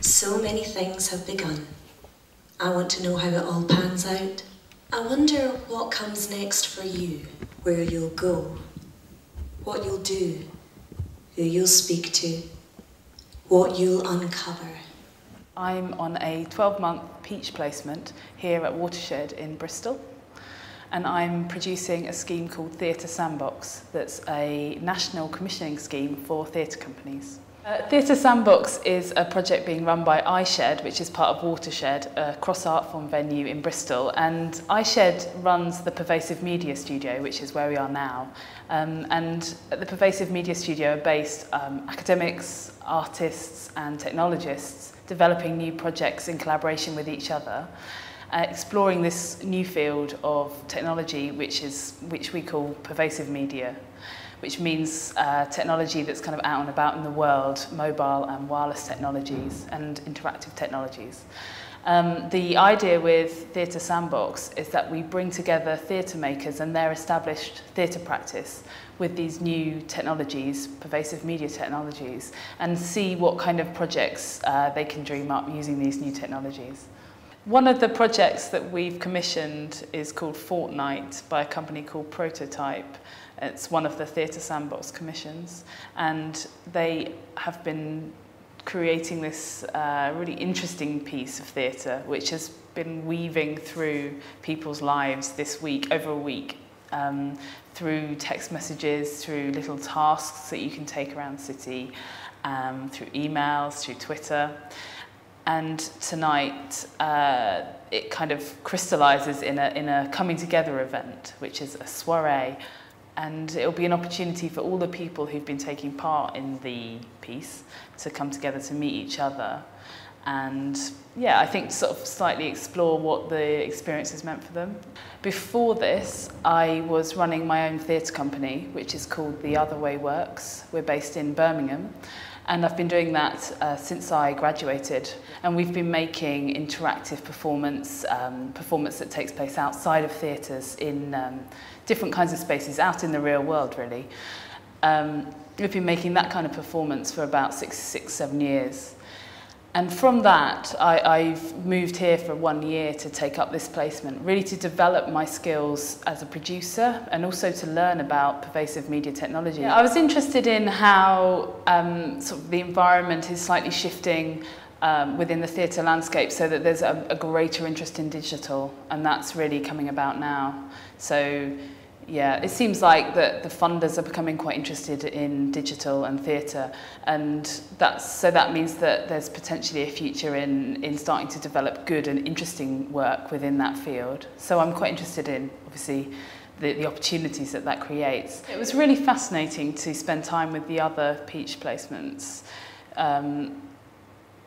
So many things have begun. I want to know how it all pans out. I wonder what comes next for you, where you'll go, what you'll do, who you'll speak to, what you'll uncover. I'm on a 12-month Peach placement here at Watershed in Bristol, and I'm producing a scheme called Theatre Sandbox that's a national commissioning scheme for theatre companies. Theatre Sandbox is a project being run by iShed, which is part of Watershed, a cross-art form venue in Bristol. And iShed runs the Pervasive Media Studio, which is where we are now. And at the Pervasive Media Studio are based academics, artists and technologists developing new projects in collaboration with each other, exploring this new field of technology which we call pervasive media, which means technology that's kind of out and about in the world, mobile and wireless technologies and interactive technologies. The idea with Theatre Sandbox is that we bring together theatre makers and their established theatre practice with these new technologies, pervasive media technologies, and see what kind of projects they can dream up using these new technologies. One of the projects that we've commissioned is called Fortnight by a company called Prototype. It's one of the Theatre Sandbox commissions, and they have been creating this really interesting piece of theatre which has been weaving through people's lives this week, over a week, through text messages, through little tasks that you can take around the city, through emails, through Twitter. And tonight it kind of crystallises in a coming together event, which is a soiree. And it'll be an opportunity for all the people who've been taking part in the piece to come together to meet each other. And yeah, I think sort of slightly explore what the experience has meant for them. Before this, I was running my own theatre company, which is called The Other Way Works. We're based in Birmingham. And I've been doing that since I graduated. And we've been making interactive performance that takes place outside of theatres in different kinds of spaces, out in the real world, really. We've been making that kind of performance for about 7 years. And from that, I've moved here for 1 year to take up this placement, really to develop my skills as a producer and also to learn about pervasive media technology. I was interested in how sort of the environment is slightly shifting within the theatre landscape, so that there's a greater interest in digital, and that's really coming about now. So yeah, it seems like that the funders are becoming quite interested in digital and theatre, and that means that there's potentially a future in starting to develop good and interesting work within that field. So I'm quite interested in, obviously, the opportunities that creates. It was really fascinating to spend time with the other Peach placements,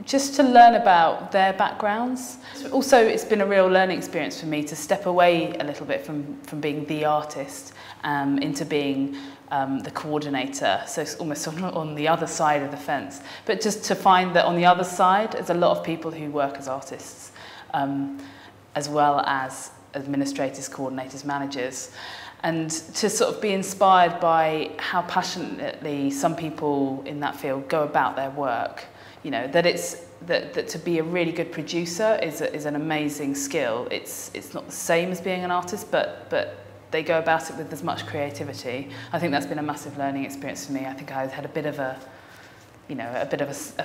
just to learn about their backgrounds. Also, it's been a real learning experience for me to step away a little bit from being the artist into being the coordinator, so it's almost on the other side of the fence. But just to find that on the other side, there's a lot of people who work as artists, as well as administrators, coordinators, managers. And to sort of be inspired by how passionately some people in that field go about their work. You know, that to be a really good producer is an amazing skill. It's not the same as being an artist, but they go about it with as much creativity. I think that's been a massive learning experience for me. I think I had a bit of a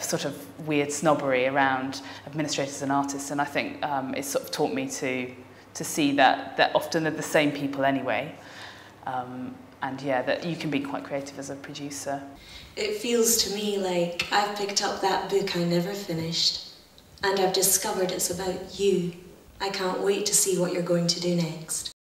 sort of weird snobbery around administrators and artists, and I think it's sort of taught me to see that often they're the same people anyway. And yeah, that you can be quite creative as a producer. It feels to me like I've picked up that book I never finished, and I've discovered it's about you. I can't wait to see what you're going to do next.